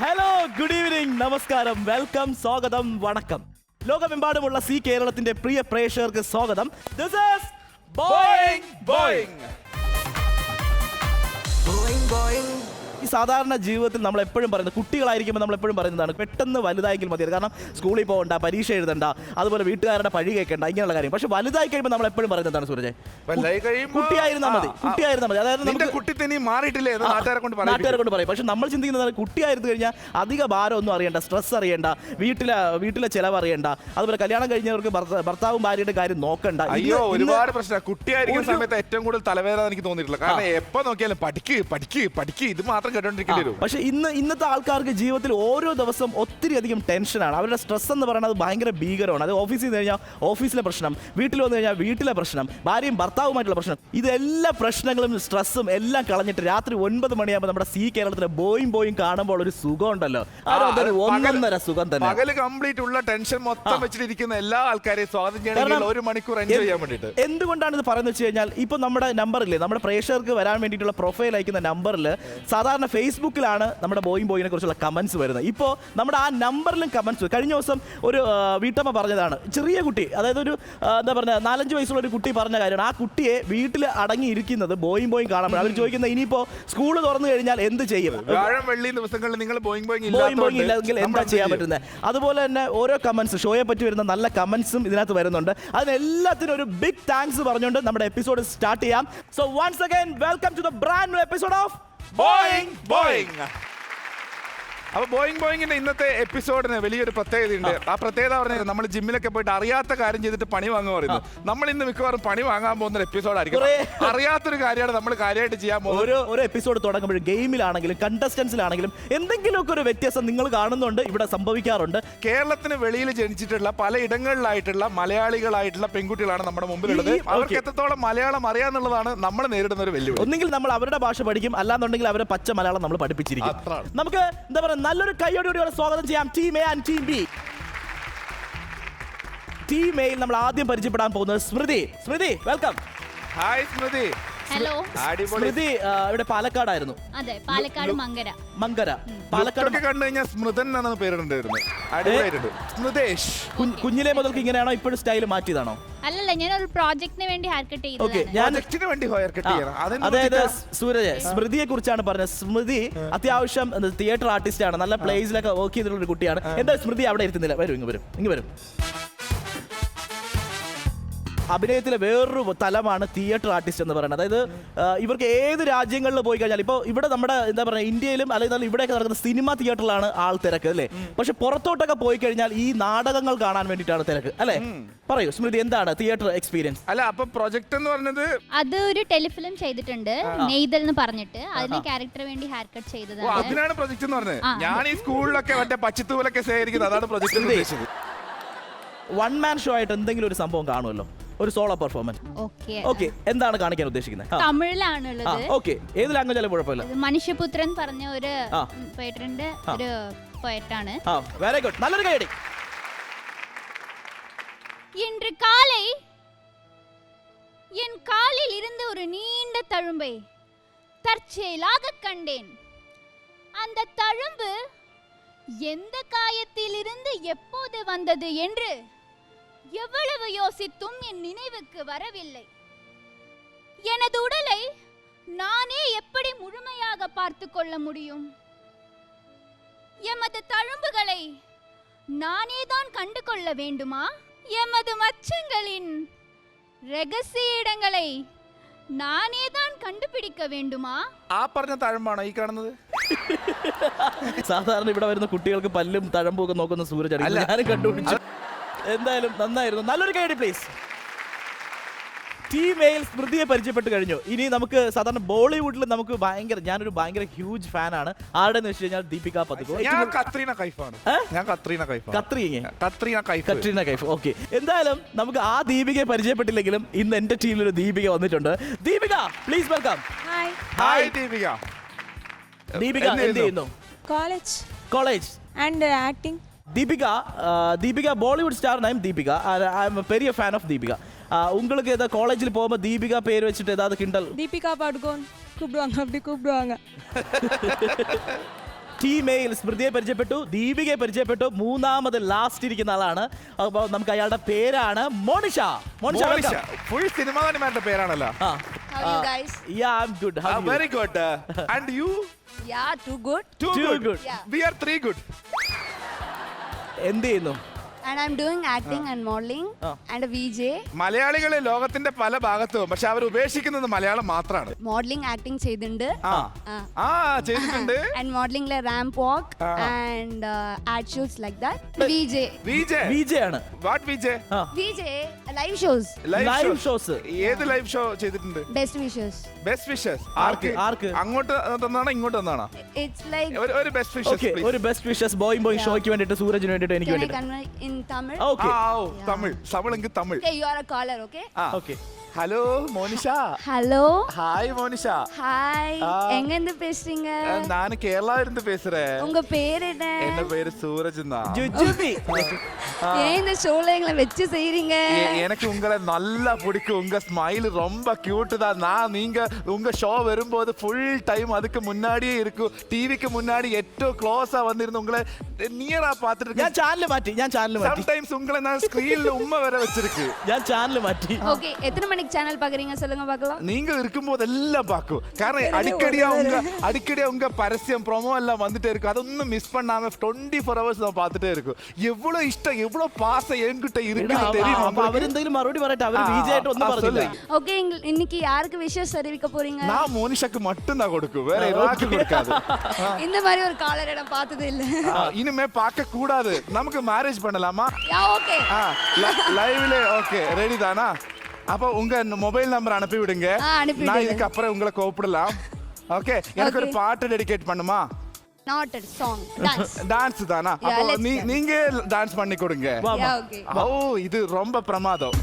Hello, good evening, നമസ്കാരം, welcome, സ്വാഗതം, വണക്കം. ലോകമെമ്പാടുമുള്ള സി കേരളത്തിന്റെ പ്രിയ പ്രേക്ഷകർക്ക് സ്വാഗതം. This is Boing Boing. ഈ സാധാരണ ജീവിതത്തിൽ നമ്മൾ എപ്പോഴും പറയുന്നത്, കുട്ടികളായിരിക്കുമ്പോൾ നമ്മൾ എപ്പോഴും പറയുന്നതാണ് പെട്ടെന്ന് വലുതായെങ്കിൽ മതിയത്. കാരണം സ്കൂളിൽ പോകണ്ട, പരീക്ഷ എഴുതണ്ട, അതുപോലെ വീട്ടുകാരുടെ പഴി കേൾക്കേണ്ട, ഇങ്ങനെയുള്ള കാര്യം. പക്ഷെ വലുതായി കഴിയുമ്പോൾ നമ്മൾ എപ്പോഴും പറയുന്നതാണ് സൂരജ്, കുട്ടിയായിരുന്നാൽ മതി, കുട്ടിയായിരുന്നാൽ മതി. അതായത് നമുക്ക് നാട്ടുകാരെ കൊണ്ട് പറയും. പക്ഷെ നമ്മൾ ചിന്തിക്കുന്നത് കുട്ടിയായിരുന്നു കഴിഞ്ഞാൽ അധിക ഭാരം ഒന്നും അറിയണ്ട, സ്ട്രെസ് അറിയണ്ട, വീട്ടിലെ ചെലവ് അറിയണ്ട, അതുപോലെ കല്യാണം കഴിഞ്ഞവർക്ക് ഭർത്താവും ഭാര്യയുടെ കാര്യം നോക്കണ്ട. അയ്യോ, ഒരുപാട് പ്രശ്നം. കുട്ടിയായിരിക്കുന്ന സമയത്ത് ഏറ്റവും കൂടുതൽ തലവേദന എനിക്ക് തോന്നിയിട്ടില്ല. കാരണം എപ്പോ നോക്കിയാലും പഠിക്ക് ഇത് മാത്രം കേട്ടോണ്ടിരിക്കേണ്ടി വരും. പക്ഷെ ഇന്നത്തെ ആൾക്കാർക്ക് ജീവിതത്തിൽ ഓരോ ദിവസം ഒത്തിരി അധികം ടെൻഷനാണ്. അവരുടെ സ്ട്രെസ് എന്ന് പറയുന്നത് ഭയങ്കര ഭീകരമാണ്. അത് ഓഫീസിൽ നിന്ന് കഴിഞ്ഞാൽ ഓഫീസിലെ പ്രശ്നം, വീട്ടിൽ വന്നു കഴിഞ്ഞാൽ വീട്ടിലെ പ്രശ്നം, ഭാര്യയും ഭർത്താവുമായിട്ടുള്ള പ്രശ്നം, ഇതെല്ലാ പ്രശ്നങ്ങളും സ്ട്രെസ്സും എല്ലാം കളഞ്ഞിട്ട് രാത്രി 9 മണിയാകുമ്പോൾ നമ്മുടെ സി കേരളത്തിലെ ബോയിങ് കാണുമ്പോൾ ഒരു സുഖം ഉണ്ടല്ലോ, ഒന്നൊന്നര സുഖം തന്നെ. പകല് കംപ്ലീറ്റ് ഉള്ള ടെൻഷൻ മൊത്തം വെച്ചിരിക്കുന്ന എല്ലാ ആൾക്കാരെയും സ്വാഗതം ചെയ്യണമെങ്കിൽ 1 മണിക്കൂർ എൻജോയ് ചെയ്യാൻ വേണ്ടിയിട്ട്. എന്തുകൊണ്ടാണ് ഇത് പറയുന്നത് വെച്ച് കഴിഞ്ഞാൽ, ഇപ്പൊ നമ്മുടെ നമ്പറില്ലേ, നമ്മുടെ പ്രേക്ഷകർക്ക് വരാൻ വേണ്ടിയിട്ടുള്ള പ്രൊഫൈൽ അയക്കുന്ന നമ്പറിൽ സാധാരണ ഫേസ്ബുക്കിലാണ് നമ്മുടെ ബോയിങ്ങിനെ കുറിച്ചുള്ള കമന്റ്സ് വരുന്നത്. ഇപ്പോൾ നമ്മുടെ ആ നമ്പറിലും കമന്റ്സ്. കഴിഞ്ഞ ദിവസം ഒരു വീട്ടമ്മ പറഞ്ഞതാണ്, ചെറിയ കുട്ടി, അതായത് ഒരു എന്താ പറയുക 4-5 വയസ്സുള്ള ഒരു കുട്ടി പറഞ്ഞ കാര്യമാണ്. ആ കുട്ടിയെ വീട്ടിൽ അടങ്ങിയിരിക്കുന്നത് ബോയിങ് കാണുമ്പോൾ അവർ ചോദിക്കുന്നത്, ഇനിയിപ്പോൾ സ്കൂൾ തുറന്നു കഴിഞ്ഞാൽ എന്ത് ചെയ്യും, വെള്ളി ദിവസങ്ങളിൽ നിങ്ങൾ ബോയിങ് ഇല്ലെങ്കിൽ എന്താ ചെയ്യാൻ പറ്റുന്നത്. അതുപോലെ തന്നെ ഓരോ കമന്റ്സ്, ഷോയെ പറ്റി വരുന്ന നല്ല കമന്റ്സും ഇതിനകത്ത് വരുന്നുണ്ട്. അതിനെല്ലാത്തിനും ഒരു ബിഗ് താങ്ക്സ് പറഞ്ഞുകൊണ്ട് നമ്മുടെ എപ്പിസോഡ് സ്റ്റാർട്ട് ചെയ്യാം. So once again welcome to the brand new episode of Boeing. അപ്പൊ ബോയിങ്ങിന്റെ ഇന്നത്തെ എപ്പിസോഡിന് വലിയൊരു പ്രത്യേകതയുണ്ട്. ആ പ്രത്യേകത പറഞ്ഞാൽ നമ്മൾ ജിമ്മിലൊക്കെ പോയിട്ട് അറിയാത്ത കാര്യം ചെയ്തിട്ട് പണി വാങ്ങുക പറയുന്നത്. നമ്മൾ ഇന്ന് മിക്കവാറും പണി വാങ്ങാൻ പോകുന്ന എപ്പിസോഡായിരിക്കും. അറിയാത്തൊരു കാര്യമാണ് നമ്മൾ കാര്യമായിട്ട് ചെയ്യാൻ പോകുന്നത്. ഓരോ എപ്പിസോഡ് തുടങ്ങുമ്പോഴും ഗെയിമിലാണെങ്കിലും കണ്ടസ്റ്റൻസിലാണെങ്കിലും എന്തെങ്കിലുമൊക്കെ ഒരു വ്യത്യാസം നിങ്ങൾ കാണുന്നുണ്ട്, ഇവിടെ സംഭവിക്കാറുണ്ട്. കേരളത്തിന് വെളിയിൽ ജനിച്ചിട്ടുള്ള പല ഇടങ്ങളിലായിട്ടുള്ള മലയാളികളായിട്ടുള്ള പെൺകുട്ടികളാണ് നമ്മുടെ മുമ്പിലുള്ളത്. അവർക്ക് എത്രത്തോളം മലയാളം അറിയാന്നുള്ളതാണ് നമ്മൾ നേരിടുന്ന ഒരു വെല്ലുവിളി. ഒന്നെങ്കിൽ നമ്മൾ അവരുടെ ഭാഷ പഠിക്കും, അല്ലാന്നുണ്ടെങ്കിൽ അവരെ പച്ച മലയാളം നമ്മൾ പഠിപ്പിച്ചിരിക്കും. നമുക്ക് എന്താ പറയുക, നല്ലൊരു കൈയോടുകൂടി സ്വാഗതം ചെയ്യാം team A and team B. Team എയിൽ നമ്മൾ ആദ്യം പരിചയപ്പെടാൻ പോകുന്നത് സ്മൃതി, വെൽക്കം. ഹായ് സ്മൃതി. ഹലോ. സ്മൃതി ഇവിടെ പാലക്കാടായിരുന്നു. അതെ, പാലക്കാട് മങ്കര. പാലക്കാട് കണ്ടു കഴിഞ്ഞാൽ സ്മൃതൻ എന്നാണ് പേരുണ്ടായിരുന്നത്. അടിപൊളിയായിട്ടുണ്ട്. സ്മൃതേഷ്. കുഞ്ഞിലെ മുതൽക്ക് ഇങ്ങനെയാണോ, ഇപ്പോഴും സ്റ്റൈൽ മാറ്റിയതാണോ? അല്ലല്ല, ഞാൻ ഒരു പ്രോജക്റ്റിന് വേണ്ടി ഹെയർ കട്ട് ചെയ്തതാണ്. അതായത് സൂരജ്, സ്മൃതിയെ കുറിച്ചാണ് പറഞ്ഞത്. സ്മൃതി അത്യാവശ്യം തിയേറ്റർ ആർട്ടിസ്റ്റ് ആണ്, നല്ല പ്ലേസിലൊക്കെ വർക്ക് ചെയ്തിട്ടുള്ള ഒരു കുട്ടിയാണ്. എന്താ സ്മൃതി അവിടെ ഇരുത്തുന്നില്ല? ഇങ്ങ് വരും. അഭിനയത്തിലെ വേറൊരു തലമാണ് തിയേറ്റർ ആർട്ടിസ്റ്റ് എന്ന് പറയുന്നത്. അതായത് ഇവർക്ക് ഏത് രാജ്യങ്ങളിൽ പോയി കഴിഞ്ഞാൽ, ഇപ്പോൾ ഇവിടെ നമ്മുടെ എന്താ പറയുക ഇന്ത്യയിലും അല്ലെങ്കിൽ ഇവിടെയൊക്കെ നടക്കുന്ന സിനിമ തിയേറ്ററിലാണ് ആൾ തിരക്ക് അല്ലേ. പക്ഷെ പുറത്തോട്ടൊക്കെ പോയി കഴിഞ്ഞാൽ ഈ നാടകങ്ങൾ കാണാൻ വേണ്ടിയിട്ടാണ് തിരക്ക് അല്ലേ. പറയൂ സ്മൃതി, എന്താണ് തിയേറ്റർ എക്സ്പീരിയൻസ്? അല്ല, അപ്പൊ പ്രൊജക്ട് എന്ന് പറഞ്ഞത് അത് ഒരു ടെലിഫിലിം ചെയ്തിട്ടുണ്ട്, നെയ്തൽ എന്ന് പറഞ്ഞിട്ട്. അതിന് ക്യാരക്ടർ വേണ്ടി ഹെയർ കട്ട് ചെയ്തതാണ്. അതിനാണ് പ്രൊജക്ട് എന്ന് പറഞ്ഞത്. ഞാൻ ഈ സ്കൂളിലൊക്കെ മറ്റേ പച്ചത്തൂലൊക്കെ ശേഖരിക്കുന്നത്, അതാണ് പ്രൊജക്ട് ഉദ്ദേശിച്ചത്. വൺ മാൻ ഷോ ആയിട്ട് എന്തെങ്കിലും ഒരു സംഭവം കാണുമല്ലോ, ഒരു സോളോ പെർഫോമൻസ്. ഓക്കെ, എന്താണ് കാണിക്കാൻ ഉദ്ദേശിക്കുന്നത്? തമിഴിലാണുള്ളത്. ഓക്കെ, ഏത് ലാംഗ്വേജ് ആയാലും കുഴപ്പമില്ല. മനുഷ്യപുത്രൻ പറഞ്ഞ ഒരു പോയിട്ടുണ്ട്, ഒരു പോയറ്റാണ്. വെരി ഗുഡ്, നല്ലൊരു കൈയടി. இன்று காலை என் காலில் இருந்து ஒரு நீண்ட தழும்பை தற்செயலாக கண்டேன். அந்த தழும்பு எந்த காயத்திலிருந்து எப்போது வந்தது என்று எவ்வளவு யோசித்தும் என் நினைவுக்கு வரவில்லை. எனது உடலை நானே எப்படி முழுமையாக பார்த்து கொள்ள முடியும்? எமது தழும்புகளை நானே தான் கண்டு கொள்ள வேண்டுமா? எமது மச்சங்களின் രഹസ്യ ഇടങ്ങളെ നാനേ താൻ കണ്ടുപിടിക്ക വേണ്ടുമാ? ആ പറഞ്ഞ തഴമ്പാണോ ഈ കാണുന്നത്? സാധാരണ ഇവിടെ വരുന്ന കുട്ടികൾക്ക് പല്ലും തഴമ്പും ഒക്കെ നോക്കുന്ന സൂരജാണ്, ഞാനും കണ്ടുപിടിച്ചു. എന്തായാലും നന്നായിരുന്നു, നല്ലൊരു കൈയടി പ്ലീസ്. ടീം എയിൽ സ്മൃതിയെ പരിചയപ്പെട്ട് കഴിഞ്ഞു. ഇനി നമുക്ക് സാധാരണ ബോളിവുഡിൽ നമുക്ക് ഞാനൊരു ഭയങ്കര ഹ്യൂജ് ഫാനാണ്. ആരുടെ വെച്ച് കഴിഞ്ഞാൽ ദീപിക പദുക്കോൺ. കത്രീന കൈഫ്. ഓക്കെ, എന്തായാലും നമുക്ക് ആ ദീപികയെ പരിചയപ്പെട്ടില്ലെങ്കിലും ഇന്ന് എന്റെ ടീമിൽ ഒരു ദീപിക വന്നിട്ടുണ്ട്. Deepika, please welcome. Hi Deepika. Deepika എന്ത് ചെയ്യുന്നു? College and acting. Deepika Bollywood star name Deepika. I am பெரிய ஃபேன் ஆஃப் தீபிகா. உங்களுக்கு ஏதாவது காலேஜில் போகும்போது தீபிகா பேர் வச்சுட்டு ஏதாவது கிண்டல்? தீபிகா படுகோன் கூப்பிடுவாங்க, அப்படி கூப்பிடுவாங்க. ടീം എയിൽ സ്മൃതിയെ പരിചയപ്പെട്ടു, ദീപികയെ പരിചയപ്പെട്ടു, മൂന്നാമത് ലാസ്റ്റ് ഇരിക്കുന്ന ആളാണ്. അപ്പോൾ നമുക്ക് അയാളുടെ പേരാണ് മോണിഷ. മോണിഷ, ഫുൾ സിനിമാ നടിമാരുടെ പേരാണല്ലോ. How are you guys? Yeah, I'm good. How are you? Very good. And you? Yeah, too good. Too Too good. good. Yeah. We are 3 good. എന്ത് ചെയ്യുന്നു? And I'm doing acting and modeling and a VJ. മലയാളികളെ ലോകത്തിന്റെ പല ഭാഗത്തും, പക്ഷെ അവർ ഉപേക്ഷിക്കുന്നത് മലയാളം മാത്രമാണ്. Modeling, acting ചെയ്തിട്ടുണ്ട്. ചെയ്തിട്ടുണ്ട്. And modeling like ramp walk and ad shoots like that. VJ. Vijay ആണ്. What Vijay? VJ, live shows. Live shows. ഏത് ലൈവ് ഷോ ചെയ്തിട്ടുണ്ട്? Best wishes. Best wishes. ആർക്ക്? അങ്ങോട്ട് തന്നാണോ ഇങ്ങോട്ട് തന്നാണോ? It's like. ഒരു ബെസ്റ്റ് വിഷസ് ഓക്കെ, ഒരു ബെസ്റ്റ് വിഷസ് ബോയിങ് ഷോയ്ക്ക് വേണ്ടിയിട്ട്, സൂരജിന് വേണ്ടിയിട്ട്, എനിക്ക് Can I വേണ്ടിയിട്ട്. convert in Tamil? Okay Tamil. Okay, you are a caller, okay? Okay. Hello Monisha. Hello. Hi Monisha. Hi. எங்க இருந்து பேசுறீங்க? நான் கேரளா இருந்து பேசுறேன். உங்க பேர் என்ன? என்ன பேரு சூரஜ் தான். ജുജുബി. ஏன் இந்த ஷோல எங்களை வச்சு செய்றீங்க? எனக்கு உங்களை நல்லா பிடிக்கும். உங்க ஸ்மைல் ரொம்ப கியூட் தான். நான் நீங்க உங்க ஷோ வரும்போது ஃபுல் டைம் அதுக்கு முன்னாடியே இருக்கும். டிவிக்கு முன்னாடி ഏറ്റവും க்ளோஸா வந்திருந்து உங்களை நியரா பார்த்துட்டு ഞാൻ ചാനൽ മാറ്റി. சம்டைம்ஸ் உங்களை நான் ஸ்கிரீன்ல உம்மை வர வச்சிருக்கு. ഞാൻ ചാനൽ മാറ്റി. ஓகே, எத்தனை மணிக்கு சேனல் பாக்குறீங்க சொல்லுங்க பார்க்கலாம். நீங்க இருக்கும்போது எல்லாம் பார்க்கும். காரணம் அடிக்கடியா உங்க பரஸ்யம் ப்ரோமோ எல்லாம் வந்துட்டே இருக்கும். அதொന്നും மிஸ் பண்ணாம 24 hours நான் பார்த்துட்டே இருக்கும். எவ்வளவு இஷ்டம், எவ்வளவு பாசம் என்கிட்ட இருக்குது தெரியுமா? അപ്പൊ അവരെന്തെങ്കിലും മറുപടി പറയട്ടെ. അവർ വിജയ് ആയിട്ട് ഒന്നും പറഞ്ഞില്ല. ஓகே, இன்னைக்கு யாருக்கு விஷஸ் அறிவிக்க போறீங்க? நான் மோனிஷாக்கு மட்டும் தான் கொடுக்கும், வேற யாருக்கும் கொடுக்காது. இந்த மாதிரி ஒரு காலர் இடம் பார்த்தது இல்ல. இனிமே பார்க்க கூடாது. நமக்கு மேரேஜ் பண்ணலாமா? Yeah okay. லைவ்ல ஓகே, ரெடி தானா? அப்ப உங்க மொபைல் நம்பர் அனுப்பி விடுங்க. நான் இதுக்கு அப்புறம் உங்களை கூப்பிடலாம். ஓகே, எனக்கு ஒரு பாட்டு டெடிகேட் பண்ணுமா? Not a song, dance. Dance தானா? அப்போ நீங்க டான்ஸ் பண்ணி கொடுங்க. Yeah okay. ஓ, இது ரொம்ப பிரமாதம்.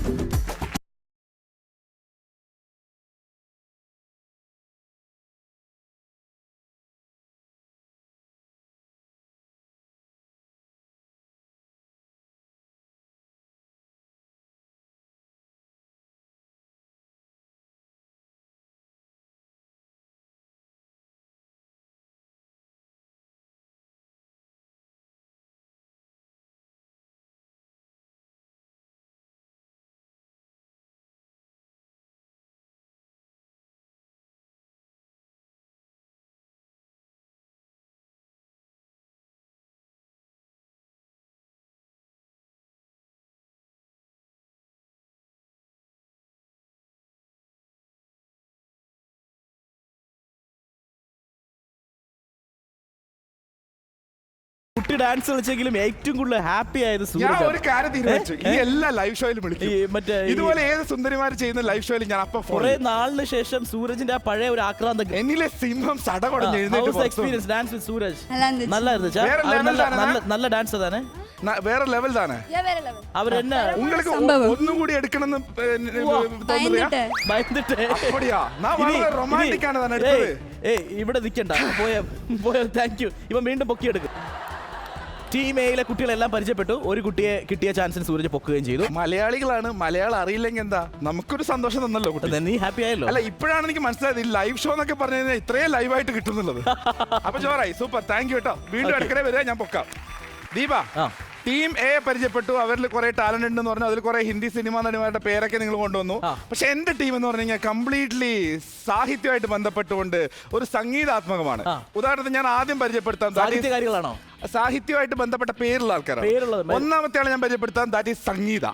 കുട്ടി ഡാൻസ് കളിച്ചെങ്കിലും ഏറ്റവും കൂടുതൽ ഹാപ്പി ആയത് ഞാൻ സൂരജ്. ഒരു കാര്യം തീരുമാനിച്ചു, ഈ എല്ലാ ലൈവ് ഷോയിലും വിളിക്കും. ഇതുപോലെ ഏത് സുന്ദരിമാർ ചെയ്യുന്ന ലൈവ് ഷോയിൽ ഞാൻ അപ്പൊ കുറെ നാളിന് ശേഷം സൂരജിന്റെ ആ പഴയ ഒരു ആക്രാന്തം. എന്നിലെ സിംഹം സടകൊടഞ്ഞ് എക്സ്പീരിയൻസ് ഡാൻസ് വിത്ത് സൂരജ് நல்லா இருந்துச்சு. നല്ലായിരുന്നു ചാ. വേറെ അവർ level ആണ്. നല്ല ഡാൻസ് താനെ. വേറെ ലെവൽ താനേ. யா வேற level. അവരെന്നെ உங்களுக்கு ഒന്നും കൂടി എടുക്കണമെന്ന് തോന്നുന്നില്ല? ഭയന്നിട്ട് அப்படியா? நான் വളരെ റൊമാന്റിക് ആണ് തന്നെ എടുത്തത്. ഇവിടെ നിൽക്കണ്ട, പോയ താങ്ക് യു. ഇവൻ വീണ്ടും പൊക്കിയെടുക്കും. ടീം എയിലെ കുട്ടികളെല്ലാം പരിചയപ്പെട്ടു. ഒരു കുട്ടിയെ കിട്ടിയ ചാൻസിന് സൂരജ് പൊക്കുകയും ചെയ്തു. മലയാളികളാണ്, മലയാളം അറിയില്ലെങ്കിൽ എന്താ? നമുക്കൊരു സന്തോഷം തന്നല്ലോ കുട്ടി. നീ ഹാപ്പി ആയല്ലോ. അല്ല, ഇപ്പോഴാണ് എനിക്ക് മനസ്സിലായത് ഈ ലൈവ് ഷോ എന്നൊക്കെ പറഞ്ഞു കഴിഞ്ഞാൽ ഇത്രയും ലൈവായിട്ട് കിട്ടുന്നുള്ളത്. അപ്പൊ ചോറായി, സൂപ്പർ, താങ്ക് യു കേട്ടോ. വീണ്ടും ഇടയ്ക്കിടെ വരിക, ഞാൻ പൊക്കാം. ദീപ, ടീം എ പരിചയപ്പെട്ടു. അവരിൽ കുറെ ടാലന്റ് ഉണ്ടെന്ന് പറഞ്ഞു. അതിൽ കുറെ ഹിന്ദി സിനിമാ നടിമാരുടെ പേരൊക്കെ നിങ്ങൾ കൊണ്ടുവന്നു. പക്ഷെ എന്റെ ടീം എന്ന് പറഞ്ഞു കഴിഞ്ഞാൽ കംപ്ലീറ്റ്ലി സാഹിത്യമായിട്ട് ബന്ധപ്പെട്ടുകൊണ്ട് ഒരു സംഗീതാത്മകമാണ്. ഉദാഹരണത്തിന് ഞാൻ ആദ്യം പരിചയപ്പെടുത്താം, സാഹിത്യകാരികളാണോ? സാഹിത്യമായിട്ട് ബന്ധപ്പെട്ട പേരുള്ള ആൾക്കാരാണ്. ഒന്നാമത്തെ ആളെ ഞാൻ പരിചയപ്പെടുത്താം, ദാറ്റ് ഈസ് സംഗീത.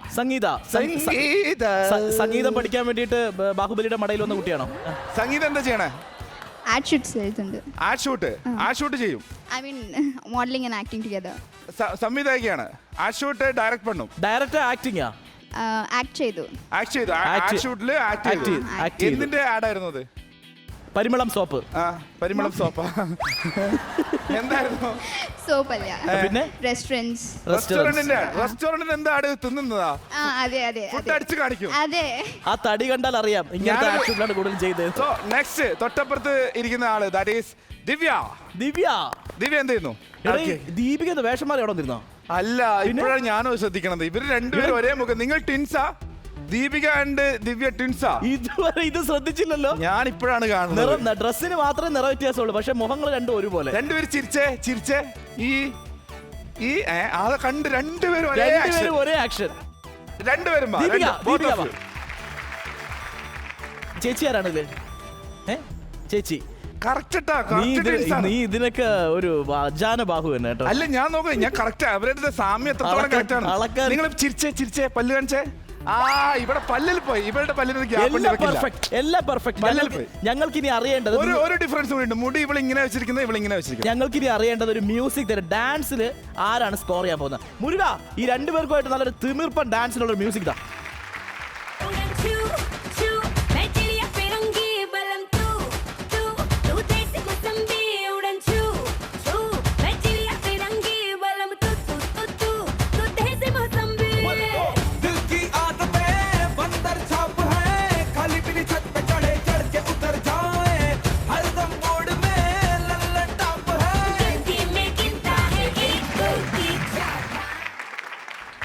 സംഗീതം പഠിക്കാൻ വേണ്ടിയിട്ട് ബാഹുബലിയുടെ മടയിൽ വന്ന കുട്ടിയാണോ? സംഗീതം എന്താ ചെയ്യണേ? ആഡ് ഷൂട്ട്സ് ചെയ്തിട്ടുണ്ട്. ആഡ് ഷൂട്ട് ചെയ്യും. I mean modelling and acting together. സംവിധായികയാണ്. ആഡ് ഷൂട്ട് ഡയറക്റ്റ് പണ്ണും. ഡയറക്ടർ ആക്ടിംഗാ? ആക്ട് ചെയ്തു. ആഡ് ഷൂട്ടില് ആക്ട് ചെയ്തു. എന്തിന്റെ ആഡ് ആയിരുന്നു അത്? പരിമളം സോപ്പ്. പരിമളം സോപ്പ് എന്തായിരുന്നു? സോപ്പല്ല, പിന്നെ റെസ്റ്റോറന്റിന്റെ എന്താ ആഡ്? തിന്നുന്നതാ? അതെ അതെ ഫുഡ് അടിച്ച് കാണിക്കും. അതെ, ആ തടി കണ്ടാൽ അറിയാം ഇങ്ങനത്തെ ആക്ഷനാണ് കൂടുതൽ ചെയ്തത്. സോ നെക്സ്റ്റ് തൊട്ടപ്പുറത്ത് ഇരിക്കുന്ന ആള് ദാറ്റ് ഈസ് ദിവ്യ. ദിവ്യ എന്ത് ചെയ്യുന്നു? ദീപിക വേഷം മാറി അവിടെ വന്നിരുന്നോ? അല്ല, ഇപ്പോഴാണ് ഞാനോ ശ്രദ്ധിക്കണത്. ഇവര് രണ്ടുപേരും ഒരേ മുഖം. നിങ്ങൾ ട്വിൻസാ? ദീപിക ആൻഡ് ദിവ്യ ട്വിൻസാ? ഇതുവരെ ഇത് ശ്രദ്ധിച്ചില്ലല്ലോ. ഞാൻ ഇപ്പോഴാണ് കാണുന്നത്. ഡ്രസ്സിന് മാത്രമേ നിറ വ്യത്യാസമുള്ളൂ, പക്ഷെ മുഖങ്ങൾ രണ്ടും ഒരുപോലെ. രണ്ടുപേരും ചിരിച്ചേ ഈ അത് കണ്ട് രണ്ടുപേരും ഒരേ ആക്ഷൻ. രണ്ടുപേരും ചേച്ചി ആരാണിത്? ചേച്ചി നീ ഇതിനൊക്കെ ഒരു ബാഹു തന്നെ കേട്ടോ. അല്ല ഞാൻ നോക്കാം, ഞാൻ കറക്റ്റ് അവരുടെ സാമ്യം എത്രത്തോളം കറക്റ്റ് ആണ്. നിങ്ങൾ ചിരിച്ചേ പല്ല് കാണിച്ചേ. ഇവിടെ പല്ലിൽ പോയി, ഇവരുടെ പല്ലിന് ഞങ്ങൾക്ക് ഇനി അറിയേണ്ടത് ഒരു ഡിഫറൻസ് കൂടി ഉണ്ട്. മുടി ഇവളിങ്ങനെ വെച്ചിരിക്കുന്നത്, ഇവളിങ്ങനെ വെച്ചിരിക്കുന്നത്. ഞങ്ങൾക്ക് ഇനി അറിയേണ്ടത് ഒരു മ്യൂസിക് തരും. ഡാൻസിൽ ആരാണ് സ്കോർ ചെയ്യാൻ പോകുന്നത്? മുരുക, ഈ രണ്ടുപേർക്കുമായിട്ട് നല്ലൊരു തിമിർപ്പൻ ഡാൻസിനുള്ള മ്യൂസിക് താ.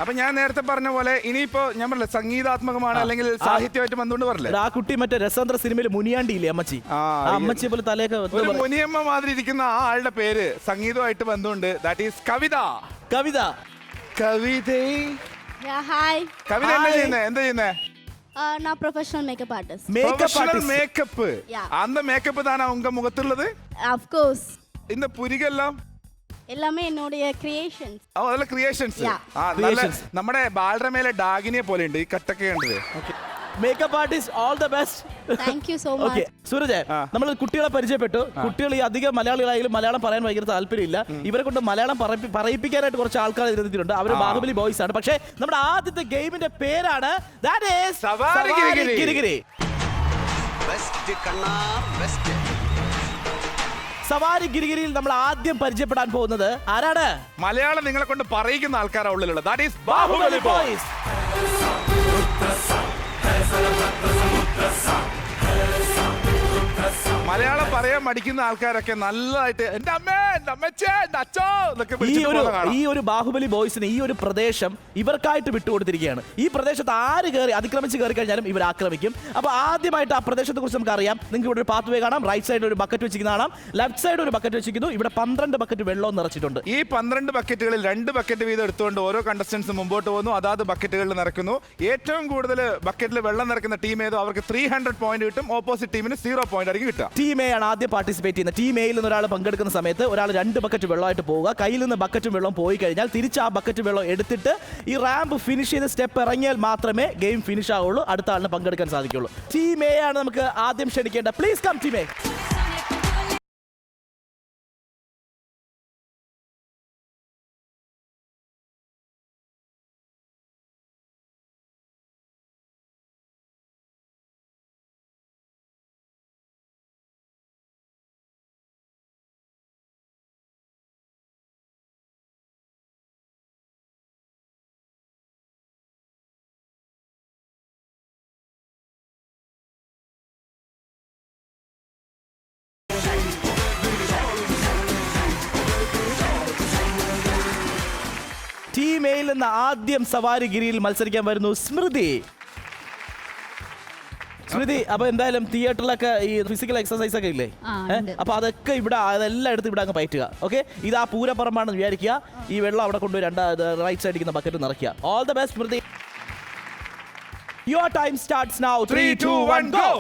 അപ്പൊ ഞാൻ നേരത്തെ പറഞ്ഞ പോലെ ഇനിയിപ്പോ ഞാൻ പറഞ്ഞില്ല സംഗീതാത്മകമാണ് അല്ലെങ്കിൽ സാഹിത്യമായിട്ട് ബന്ധുകൊണ്ട് പറഞ്ഞില്ലേ. ആ കുട്ടി മറ്റേ രസാന്തര സിനിമയിൽ മുനിയാണ്ടിയില്ലേ അമ്മച്ചി, അമ്മച്ചിയെ പോലെ തലയൊക്കെ ഒരു മുനിയമ്മ മാതിരി ഇരിക്കുന്ന ആ ആളുടെ പേര് സംഗീതമായിട്ട് ബന്ധമുണ്ട്. ദാറ്റ് ഈസ് കവിത. കവിത എന്താ ചെയ്യുന്നേ? நான் ப்ரொஃபஷனல் மேக்கப் ஆர்டிஸ்ட். மேக்கப். அந்த மேக்கப் தானா உங்க முகத்துள்ளது? Of course. இந்த புரிகெல்லாம் எல்லாமே என்னோட கிரியேஷன்ஸ். അതല്ല ക്രിയേഷൻസ്. നമ്മുടെ ബാലരമയിലെ ഡാഗിനിയെ പോലെ ഉണ്ട് ഈ കട്ടൊക്കെ കണ്ടത്. Makeup artist, all the best. Thank you so much. Sooraj, നമ്മൾ കുട്ടികളെ പരിചയപ്പെട്ടു. കുട്ടികൾ ഈ അധികം മലയാളികളായാലും മലയാളം പറയാൻ ഭയങ്കര താല്പര്യമില്ല. ഇവരെ കൊണ്ട് മലയാളം പറയിപ്പിക്കാനായിട്ട് കുറച്ച് ആൾക്കാർ ഇരുന്നിട്ടുണ്ട്. അവർ ബാഹുബലി ബോയ്സ് ആണ്. പക്ഷേ നമ്മുടെ ആദ്യത്തെ ഗെയിമിന്റെ പേരാണ് സവാരി ഗിരിഗിരി. സവാരി ഗിരിഗിരിയിൽ നമ്മൾ ആദ്യം പരിചയപ്പെടാൻ പോകുന്നത് ആരാണ്? മലയാളം നിങ്ങളെ കൊണ്ട് പറയിക്കുന്ന ആൾക്കാരാണ് ഉള്ളിലുള്ളത്. That is Baahubali boys. Malayalam പറയാൻ മടിക്കുന്ന ആൾക്കാരൊക്കെ നല്ലതായിട്ട് എന്റെ അമ്മേ, എന്റെ അമ്മച്ചേ, എന്റെ അച്ഛോ എന്നൊക്കെ ഈ ഒരു ബാഹുബലി ബോയ്സിന് ഈ ഒരു പ്രദേശം ഇവർക്കായിട്ട് വിട്ടുകൊടുത്തിരിക്കുകയാണ്. ഈ പ്രദേശത്ത് ആര് കയറി അതിക്രമിച്ച് കയറി കഴിഞ്ഞാലും ഇവർ ആക്രമിക്കും. അപ്പൊ ആദ്യമായിട്ട് ആ പ്രദേശത്തെ കുറിച്ച് നമുക്ക് അറിയാം. നിങ്ങൾക്ക് ഇവിടെ ഒരു പാത്ത് വേ കാണാം. റൈറ്റ് സൈഡിൽ ഒരു ബക്കറ്റ് വെച്ചിരിക്കുന്ന കാണാം, ലെഫ്റ്റ് സൈഡ് ഒരു ബക്കറ്റ് വെച്ചിരിക്കുന്നു. ഇവിടെ 12 ബക്കറ്റ് വെള്ളം നിറച്ചിട്ടുണ്ട്. ഈ 12 ബക്കറ്റുകളിൽ 2 ബക്കറ്റ് വീതം എടുത്തുകൊണ്ട് ഓരോ കണ്ടസ്റ്റൻസ് മുമ്പോട്ട് പോകുന്നു. അതാത് ബക്കറ്റുകളിൽ നിറയ്ക്കുന്നു. ഏറ്റവും കൂടുതൽ ബക്കറ്റിൽ വെള്ളം നിറയ്ക്കുന്ന ടീം ഏതോ അവർക്ക് 300 പോയിന്റ് കിട്ടും. ഓപ്പോസിറ്റ് ടീമിന് 0 പോയിന്റ് ആയിരിക്കും കിട്ടുക. ടീം എ ആണ് ആദ്യം പാർട്ടിസിപ്പേറ്റ് ചെയ്യുന്നത്. ടീം എയിൽ നിന്ന് ഒരാൾ പങ്കെടുക്കുന്ന സമയത്ത് ഒരാൾ 2 ബക്കറ്റ് വെള്ളമായിട്ട് പോവുക. കയ്യിൽ നിന്ന് ബക്കറ്റും വെള്ളം പോയി കഴിഞ്ഞാൽ തിരിച്ച് ആ ബക്കറ്റ് വെള്ളം എടുത്തിട്ട് ഈ റാമ്പ് ഫിനിഷ് ചെയ്ത് സ്റ്റെപ്പ് ഇറങ്ങിയാൽ മാത്രമേ ഗെയിം ഫിനിഷ് ആവുള്ളൂ, അടുത്ത ആളിന് പങ്കെടുക്കാൻ സാധിക്കുള്ളൂ. ടീം എ ആണ് നമുക്ക് ആദ്യം ക്ഷണിക്കേണ്ട. Please come team A. Team എയിൽ നിന്ന് ആദ്യം സവാരി ഗിരിയിൽ മത്സരിക്കാൻ വരുന്നു സ്മൃതി. അപ്പൊ എന്തായാലും തിയേറ്ററിലൊക്കെ ഈ ഫിസിക്കൽ എക്സസൈസ് ഒക്കെ ഇല്ലേ, അപ്പൊ അതൊക്കെ ഇവിടെ അതെല്ലാം എടുത്ത് ഇവിടെ അങ്ങ് പയറ്റുക. ഓക്കെ, ഇത് ആ പൂരപ്പുറമാണെന്ന് വിചാരിക്കുക. ഈ വെള്ളം അവിടെ കൊണ്ടുപോയി റൈറ്റ് സൈഡിൽ ഇരിക്കുന്ന ബക്കറ്റ് നിറയ്ക്കുക. All the best Smriti. Your time starts now. 3, 2, 1 go.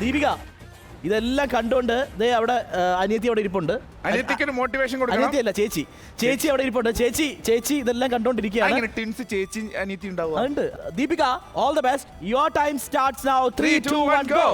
Deepika ഇതെല്ലാം കണ്ടുകൊണ്ട് ദേ അവിടെ അനിയത്തി അവിടെ ഇരിപ്പുണ്ട്. അനിയത്തിക്ക് ഒരു മോട്ടിവേഷൻ കൊടുക്കണം. അനിയത്തിയല്ല ചേച്ചി അവിടെ ഇരിപ്പുണ്ട്. ചേച്ചി ഇതെല്ലാം കണ്ടോണ്ടിരിക്കുകയാണ്. ടിൻസ് ചേച്ചി അനിയത്തി ഉണ്ടാവും. അതുണ്ട്. Deepika all the best. Your time starts now. 3 2 1 go.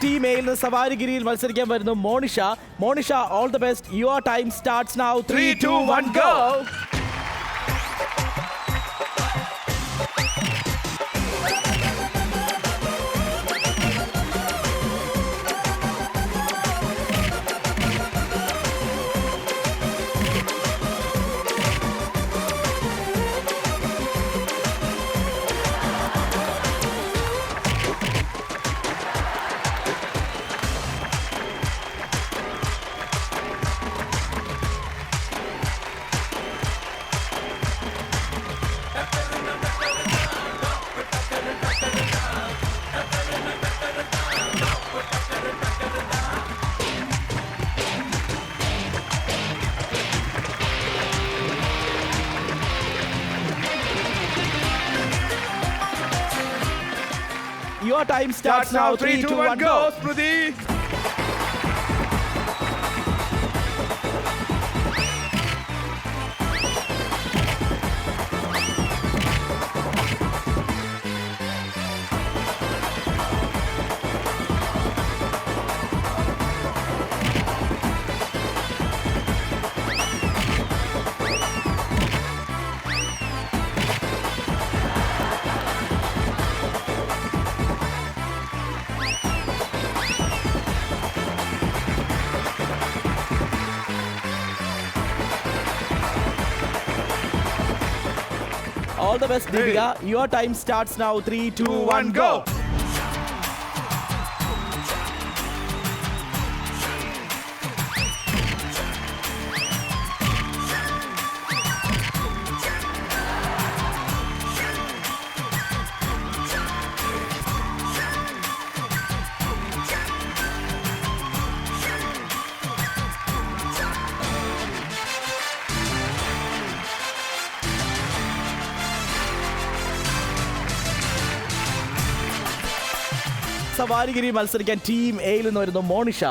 Team എയിൽ നിന്ന് സവാരിഗിരിയിൽ മത്സരിക്കാൻ വരുന്നു Monisha all the best. Your time starts now. 3 2 1 go. Your time starts now. 3 2 1 go. Smriti. All the best, Deepika. Your time starts now. 3 2 1 go. സവാരിഗിരി മത്സരിക്കാൻ team എയിൽ നിന്ന് വരുന്നു Monisha.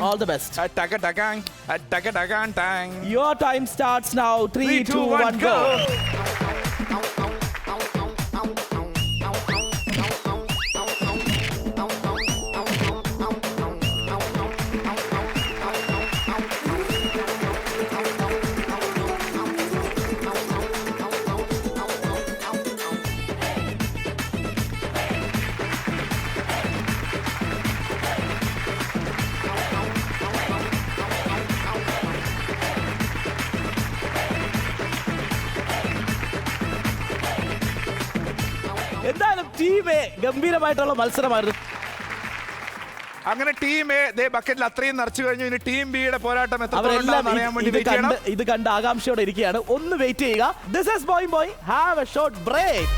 All the best. Your time starts now. 3 2 1 go. എന്തായാലും team A ഗംഭീരമായിട്ടുള്ള മത്സരമായിരുന്നു. അങ്ങനെ team A ദേ ബക്കറ്റിൽ അത്രയും നിറച്ചു കഴിഞ്ഞു. ഇനി ടീം ബിയുടെ പോരാട്ടം എത്രത്തോളം അറിയാൻ വേണ്ടി ഇത് കണ്ട് ആകാംക്ഷയോടെ ഇരിക്കുകയാണ്. ഒന്ന് വെയിറ്റ് ചെയ്യുക. This is boy have a short break.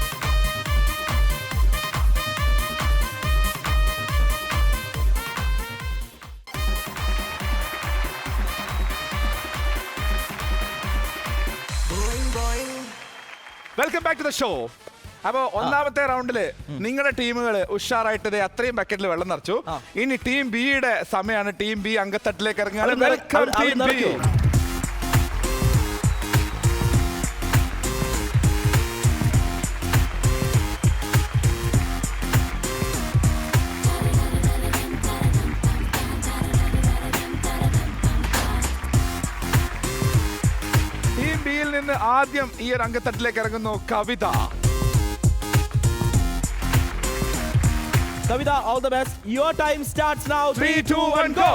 Welcome back to the show. അപ്പൊ ഒന്നാമത്തെ റൗണ്ടില് നിങ്ങളുടെ ടീമുകൾ ഉഷാറായിട്ട് അത്രയും ബക്കറ്റിൽ വെള്ളം നിറച്ചു. ഇനി ടീം ബിയുടെ സമയമാണ്. ടീം ബി അങ്കത്തട്ടിലേക്ക് ഇറങ്ങുകയാണ്. Welcome team B. നിന്ന് ആദ്യം ഈ ഒരു അങ്കത്തട്ടിലേക്ക് ഇറങ്ങുന്നു കവിത. കവിത, all the best. Your time starts now. 3, 2, 1, go.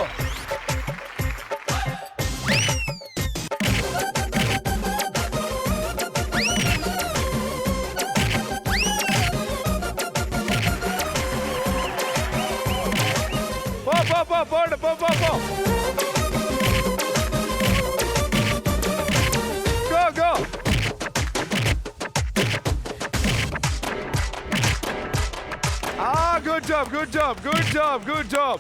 പോ. Go. Good job.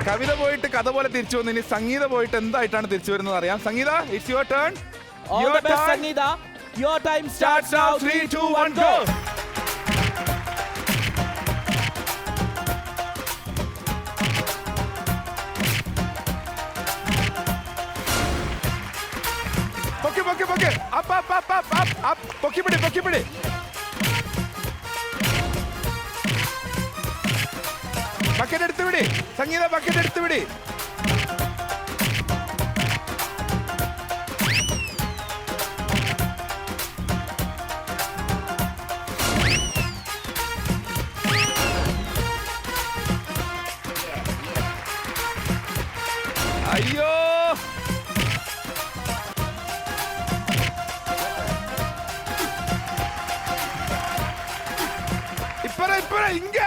കവിത പോയിട്ട് കഥ പോലെ തിരിച്ചു വന്നു. ഇനി സംഗീത പോയിട്ട് എന്തായിട്ടാണ് തിരിച്ചു വരുന്നത് അറിയാം. Sangeetha, it's your turn. All the best, Sangeeta. Your time starts now. 3, 2, 1, go. പൊക്കി. Up. പൊക്കി പിടി. ബക്കറ്റ് എടുത്ത് വിടി. സംഗീത ബക്കറ്റ് എടുത്ത് വിടി. അയ്യോ, ഇപ്പറ ഇങ്ക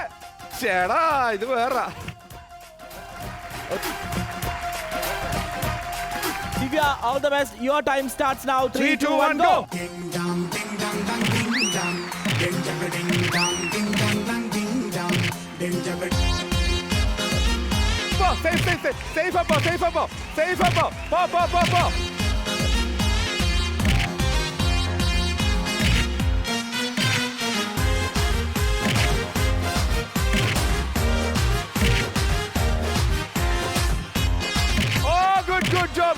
ചേടാ, ഇത് വേറെ. Divya, all the best. Your time starts now. 3, 2, 1, go. Safe up. പോ.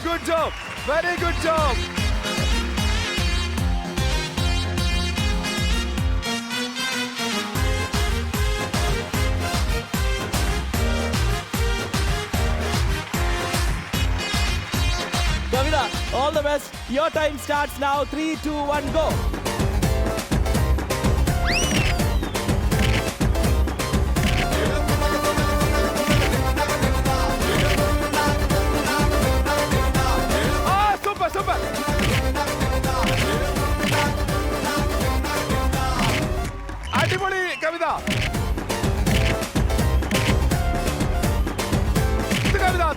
Good job. Very good job. Kavita, all the best. Your time starts now. 3, 2, 1, go. Super. അടിപൊളി കവിത.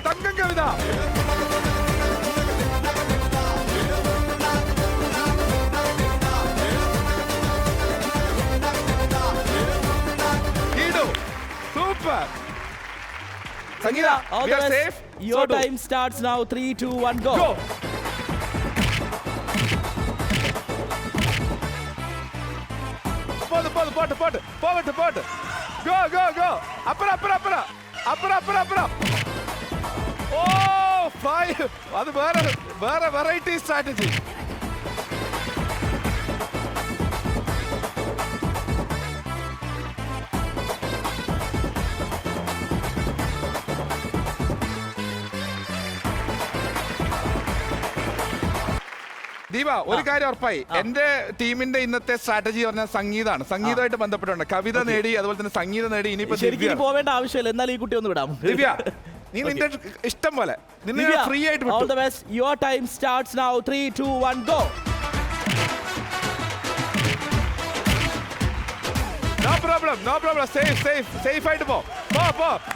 തങ്കം കവിത. Super. Sangeeta, all we the are best. safe. Your time starts now. 3, 2, 1, go. Pot. Go. അപ്പുറം. ഓ, 5. അത് വേറെ variety strategy. Deepa, ഒരു കാര്യം ഉറപ്പായി. എന്റെ ടീമിന്റെ ഇന്നത്തെ സ്ട്രാറ്റജി പറഞ്ഞാൽ സംഗീതമാണ്. സംഗീതമായിട്ട് ബന്ധപ്പെട്ടുണ്ട്. കവിത നേടി, അതുപോലെ തന്നെ സംഗീതം നേടി. ഇനിയിപ്പോ ശരിക്കും പോവേണ്ട ആവശ്യമില്ല. എന്നാൽ ഈ കുട്ടി ഒന്ന് വിടാം. ദിവ്യ, നീ നിന്റെ ഇഷ്ടം പോലെ ഫ്രീ ആയിട്ട് all the best. Your time starts now. 3, 2, 1, go. No problem. Safe ആയിട്ട് പോ.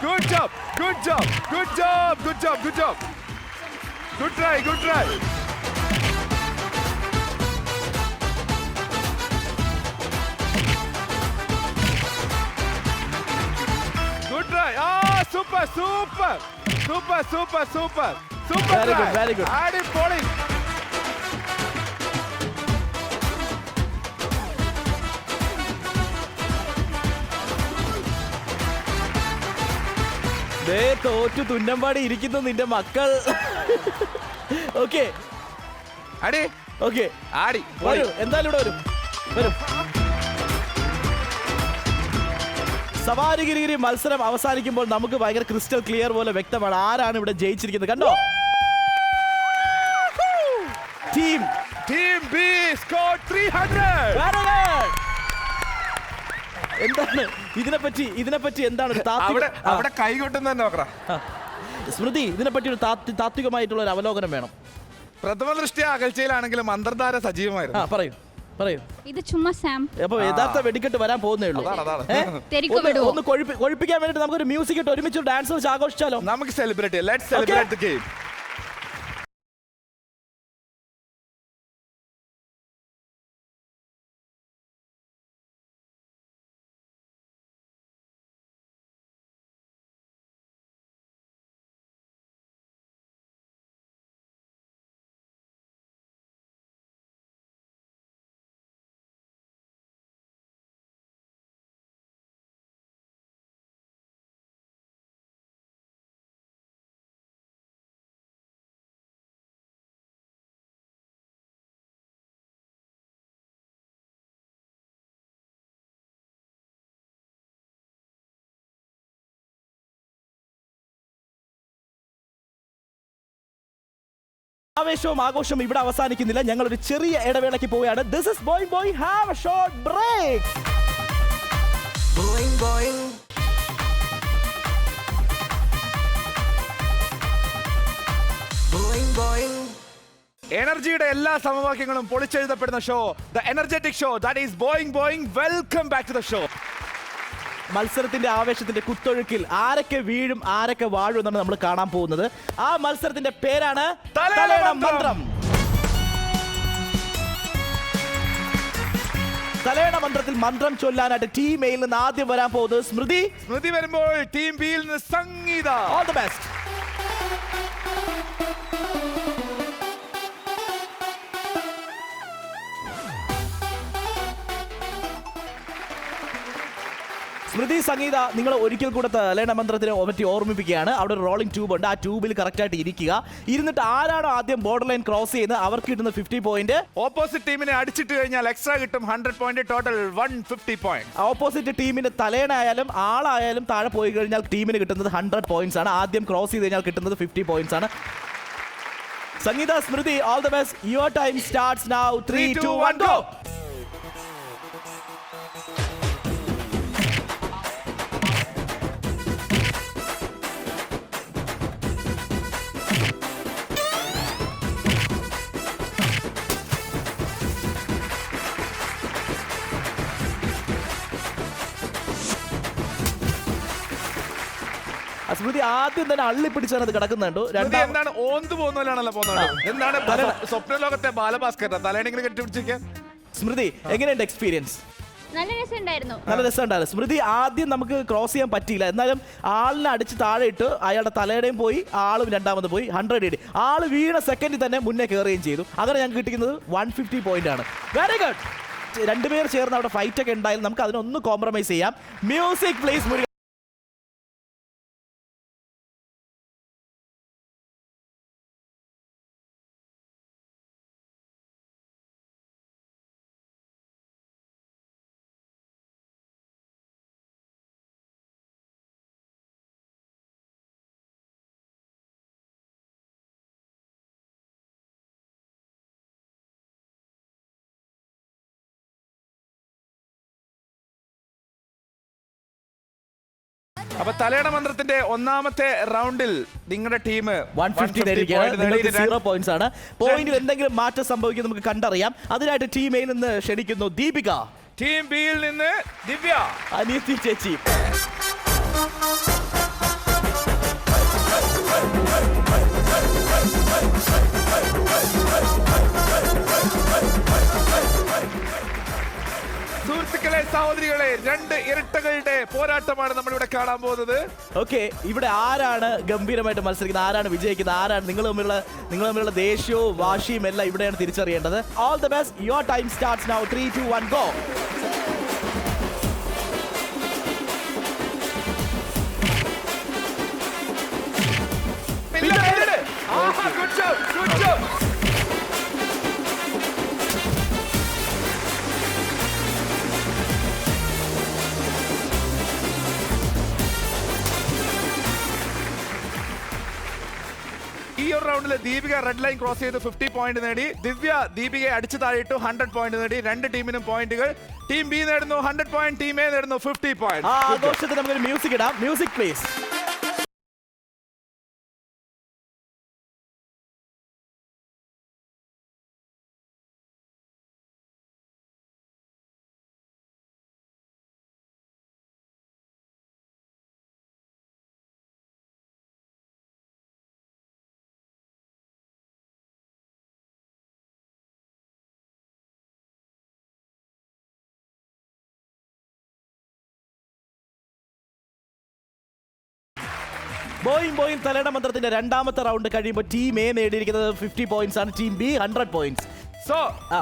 Good job. Good try. Good try. Super. Very good. അടിപൊളി. തോറ്റു തുന്നമ്പാടി ഇരിക്കുന്നു നിന്റെ മക്കൾ. ഓക്കെ അടി ഓക്കെ ആടി വരൂ, എന്തായാലും ഇവിടെ വരും. വരും. സവാരിഗിരി മത്സരം അവസാനിക്കുമ്പോൾ നമുക്ക് ഭയങ്കര ക്രിസ്റ്റൽ ക്ലിയർ പോലെ വ്യക്തമാണ് ആരാണ് ഇവിടെ ജയിച്ചിരിക്കുന്നത്. കണ്ടോ, ടീം ബി സ്കോർ 300. എന്താണ് ഇതിനെപ്പറ്റി എന്താണ് ഒരു അവിടെ കൈ കൊട്ടുന്ന തന്നെ നോക്കറ. സ്മൃതി, ഇതിനെപ്പറ്റി ഒരു താത്വികമായിട്ടുള്ള ഒരു അവലോകനം വേണം. പ്രഥമ ദൃഷ്ടിയ അകൽച്ചയിലാണെങ്കിലും അന്തർധാര സജീവമായിരുന്നു. പറയൂ. ഇത് ചുമ്മാ സാം. അപ്പൊ യഥാർത്ഥ വെടിക്കെട്ട് വരാൻ പോകുന്നേ ഉള്ളൂ. ഒന്ന് കൊഴിപ്പിക്കാൻ വേണ്ടിട്ട് നമുക്കൊരു മ്യൂസിക് ഇട്ട് ഒരുമിച്ച് ഡാൻസ് വെച്ച് ആഘോഷിച്ചാലോ? നമുക്ക് സെലിബ്രേറ്റ് ചെയ്യാം. Let's celebrate the game. ആവേശവും ആഘോഷവും ഇവിടെ അവസാനിക്കുന്നില്ല. ഞങ്ങൾ ഒരു ചെറിയ ഇടവേളയ്ക്ക് പോവുകയാണ്. This is Boing Boing. Have a short break. Boing Boing. Boing Boing. എനർജിയുടെ എല്ലാ സമവാക്യങ്ങളും പൊളിച്ചെഴുതപ്പെടുന്ന show, the energetic show, that is Boing Boing. Welcome back to the show. മത്സരത്തിന്റെ ആവേശത്തിന്റെ കുത്തൊഴുക്കിൽ ആരൊക്കെ വീഴും ആരൊക്കെ വാഴും എന്നാണ് നമ്മൾ കാണാൻ പോകുന്നത്. ആ മത്സരത്തിന്റെ പേരാണ് തലേണ മന്ത്രം. തലേണ മന്ത്രത്തിൽ മന്ത്രം ചൊല്ലാനായിട്ട് ടീം എയിൽ നിന്ന് ആദ്യം വരാൻ പോകുന്നത് സ്മൃതി വരുമ്പോൾ ടീം ബിയിൽ നിന്ന് Sangeetha. All the best. Smriti, Sangeetha, നിങ്ങൾ ഒരിക്കൽ കൂടെ തലേണ മന്ത്രത്തിനെ പറ്റി ഓർമ്മിപ്പിക്കുകയാണ്. അവിടെ ഒരു റോളിംഗ് ട്യൂബ് ഉണ്ട്. ആ ട്യൂബിൽ കറക്റ്റായിട്ട് ഇരിക്കുക. ഇരുന്നിട്ട് ആരാണോ ആദ്യം ബോർഡർ ലൈൻ ക്രോസ് ചെയ്യുന്നത് അവർക്ക് കിട്ടുന്ന 50 പോയിന്റ്. ഓപ്പോസിറ്റ് ടീമിനെ അടിച്ചിട്ട് കഴിഞ്ഞാൽ എക്സ്ട്രാ കിട്ടും 100 പോയിന്റ്. Total 150 point. ഓപ്പോസിറ്റ് ടീമിന്റെ തലേണ ആയാലും ആളായാലും താഴെ പോയി കഴിഞ്ഞാൽ ടീമിന് കിട്ടുന്നത് 100 പോയിന്റ്സ് ആണ്. ആദ്യം ക്രോസ് ചെയ്ത് കഴിഞ്ഞാൽ കിട്ടുന്നത് 50 പോയിന്റ്സ് ആണ്. Sangeetha, Smriti, all the best. Your time starts now. 3, 2, 1 go. Smriti ആദ്യം തന്നെ അള്ളി പിടിച്ചാണ് അത് കിടക്കുന്നുണ്ട്. എന്താണ് ഓന്ത് പോകുന്നവരാണല്ലോ പോകുന്നത്? എന്താണ് സ്വപ്ന ലോകത്തെ ബാലഭാസ്കർ തലേണെങ്കിൽ കെട്ടിപ്പിടിച്ചിരിക്കാൻ? സ്മൃതി, എങ്ങനെയുണ്ട് എക്സ്പീരിയൻസ്? നല്ല രസമുണ്ടായിരുന്നു. നല്ല രസമുണ്ടായിരുന്നു. സ്മൃതി, ആദ്യം നമുക്ക് ക്രോസ് ചെയ്യാൻ പറ്റിയില്ല. എന്നാലും ആളിനെ അടിച്ച് താഴെ ഇട്ട് അയാളുടെ തലയുടെയും പോയി, ആളും രണ്ടാമത് പോയി 100 ഇടി. ആള് വീണ സെക്കൻഡിൽ തന്നെ മുന്നേ കയറുകയും ചെയ്തു. അങ്ങനെ ഞങ്ങൾക്ക് കിട്ടിക്കുന്നത് 150 പോയിന്റ് ആണ്. Very good. രണ്ടുപേർ ചേർന്ന് അവിടെ ഫൈറ്റ് ഒക്കെ ഉണ്ടായാലും നമുക്ക് അതിനൊന്ന് കോംപ്രമൈസ് ചെയ്യാം. Music please. മുരുകൻ. അപ്പൊ തലേണ മന്ത്രത്തിന്റെ ഒന്നാമത്തെ റൗണ്ടിൽ നിങ്ങളുടെ ടീം 150 പോയിന്റ്സ് ആണ്. പോയിന്റിൽ എന്തെങ്കിലും മാറ്റം സംഭവിക്കും നമുക്ക് കണ്ടറിയാം. അതിനായിട്ട് ടീം എയിൽ നിന്ന് ക്ഷണിക്കുന്നു ദീപിക. ടീം ബിയിൽ നിന്ന് ദിവ്യ. അനിയത്തി ചേച്ചി. സുഹൃത്തുക്കളെ, സഹോദരികളെ, രണ്ട് ഇരട്ടകളുടെ പോരാട്ടമാണ് നമ്മളിവിടെ കാണാൻ പോകുന്നത്. ഓക്കെ, ഇവിടെ ആരാണ് ഗംഭീരമായിട്ട് മത്സരിക്കുന്നത്, ആരാണ് വിജയിക്കുന്നത്, ആരാണ് നിങ്ങൾ തമ്മിലുള്ള ദേഷ്യവും വാശിയും എല്ലാം ഇവിടെയാണ് തിരിച്ചറിയേണ്ടത്. All the best. Your time starts now. 3, 2, 1 go. Good job, good job. ഈ ഒരു റൗണ്ടിൽ ദീപിക റെഡ് ലൈൻ ക്രോസ് ചെയ്ത് 50 പോയിന്റ് നേടി. ദിവ്യ ദീപികയെ അടിച്ചു താഴിട്ടു 100 പോയിന്റ് നേടി. രണ്ട് ടീമിനും പോയിന്റുകൾ. ടീം ബി നേടുന്നു 100 പോയിന്റ്, ടീം എ നേടുന്നു 50 പോയിന്റ്. ആഘോഷത്തിന് നമുക്കൊരു മ്യൂസിക് ഇടാം. Music please. ബോയിങ് തലയുടെ മന്ത്രത്തിന്റെ രണ്ടാമത്തെ റൗണ്ട് കഴിയുമ്പോൾ ടീം എ നേടിയിരിക്കുന്നത് 50 പോയിന്റ്സ് ആണ്. Team B 100 points. സോ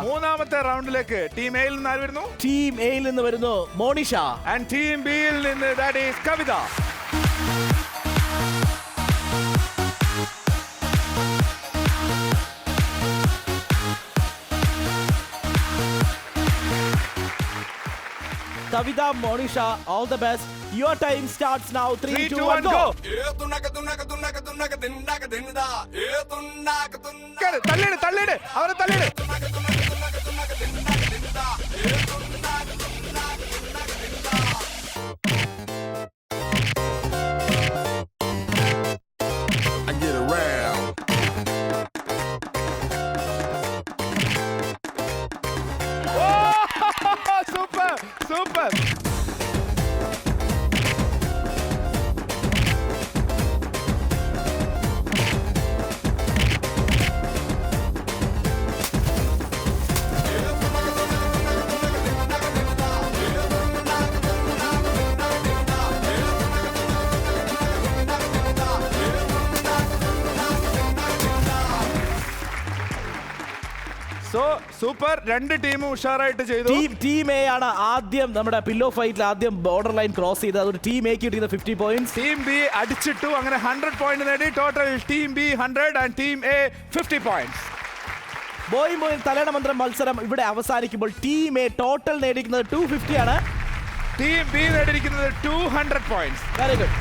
മൂന്നാമത്തെ റൗണ്ടിലേക്ക് ടീം എയിൽ നിന്ന് ആര് വരുന്നു? ടീം എയിൽ നിന്ന് വരുന്നു മോണിഷ. ആൻഡ് ടീം ബിയിൽ നിന്ന് that is Kavitha. Kavita, Monisha, all the best. Your time starts now. 3, 2, 1, go. തള്ളിട് അവരെ തള്ളിട്. സൂപ്പർ. സൂപ്പർ. രണ്ട് ടീമും ഉഷാറായിട്ട് ചെയ്തു. ടീം എ ആണ് ആദ്യം നമ്മുടെ പില്ലോ ഫൈറ്റിൽ ആദ്യം ബോർഡർ ലൈൻ ക്രോസ് ചെയ്ത് അതൊരു ടീം എക്ക് കിട്ടിയത് 50 പോയിന്റ്സ്. ടീം ബി അടിച്ചിട്ടു, അങ്ങനെ 100 പോയിന്റ് നേടി. Total team B 100 and team A 50 points. Boeing തലയുടെ മന്ത്രം മത്സരം ഇവിടെ അവസാനിക്കുമ്പോൾ ടീം എ ടോട്ടൽ നേടിയിരിക്കുന്നത് 250 ആണ്. ടീം ബി നേടിയിരിക്കുന്നത് 200 പോയിന്റ്സ്. Very good.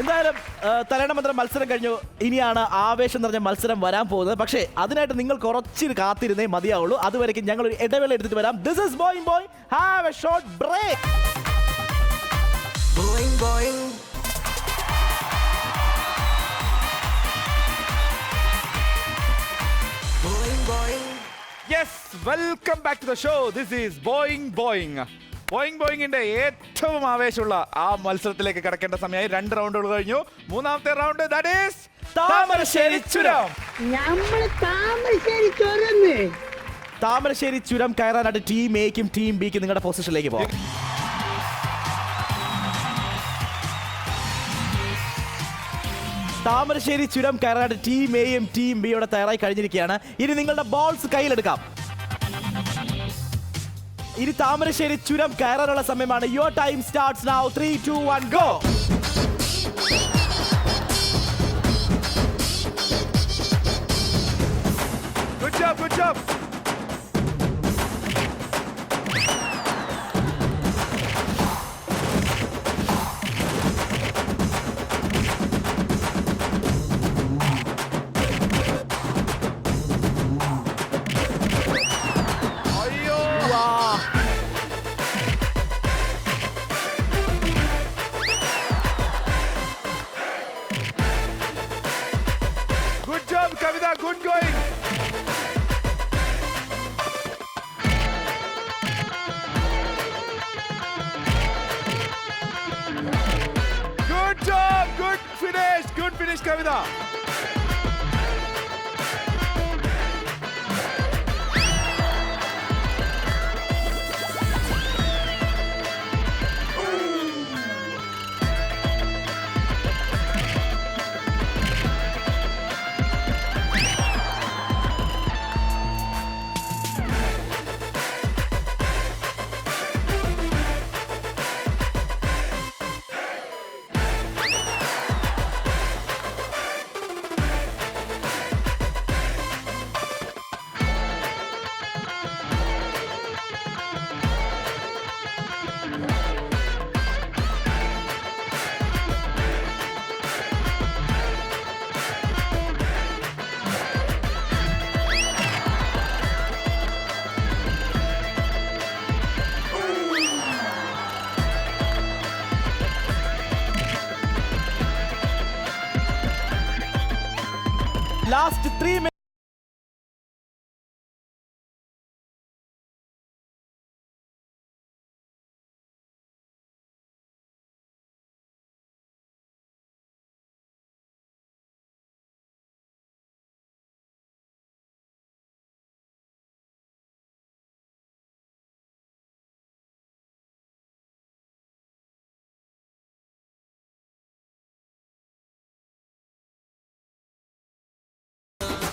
എന്തായാലും തലയുടെ മന്ത്രം മത്സരം കഴിഞ്ഞു. ഇനിയാണ് ആവേശം നിറഞ്ഞ മത്സരം വരാൻ പോകുന്നത്. പക്ഷേ അതിനായിട്ട് നിങ്ങൾ കുറച്ച് കാത്തിരുന്നേ മതിയാവുള്ളൂ. അതുവരെയ്ക്കും ഞങ്ങൾ ഒരു ഇടവേള എടുത്തിട്ട് വരാം. This is Boing. Have a short break. Yes, welcome back to the show. This is Boing. ബോയിങ്ങിന്റെ ഏറ്റവും ആവേശമുള്ള ആ മത്സരത്തിലേക്ക് കടക്കേണ്ട സമയമായി. 2 റൗണ്ടുകൾ കഴിഞ്ഞു. മൂന്നാമത്തെ റൗണ്ട് ദാറ്റ് ഈസ് താമരശ്ശേരി ചുരം. താമരശ്ശേരി ചുരം കയറാനായിട്ട് ടീം എക്കും ടീം ബിക്കും നിങ്ങളുടെ പൊസിഷനിലേക്ക് പോകാം. താമരശ്ശേരി ചുരം കയറാനായിട്ട് ടീം എയും ടീം ബിയോടെ തയ്യാറായി കഴിഞ്ഞിരിക്കുകയാണ്. ഇനി നിങ്ങളുടെ ബോൾസ് കയ്യിലെടുക്കാം. ഇനി താമരശ്ശേരി ചുരം കയറാനുള്ള സമയമാണ്. Your time starts now. 3, 2, 1, go. Good job. Good job, Kavita. Good going. Good job. Good finish, Kavita. Last 3 minutes.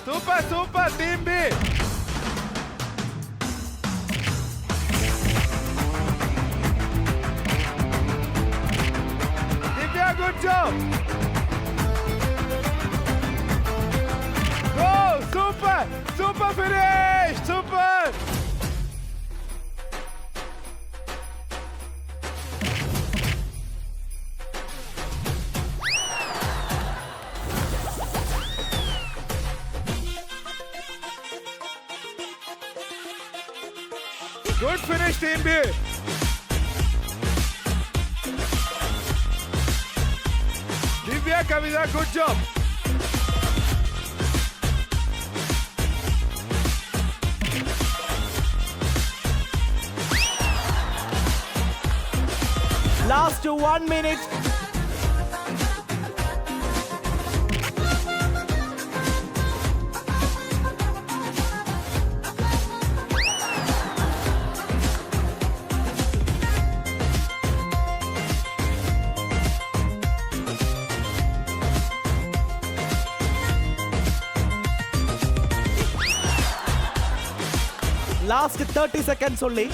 Super, super, Team B. Divya, good job. Go, super, super finish, super. Good finish, Team B. Divya, Kavita, good job. Last 1 minute. Last 30 seconds only.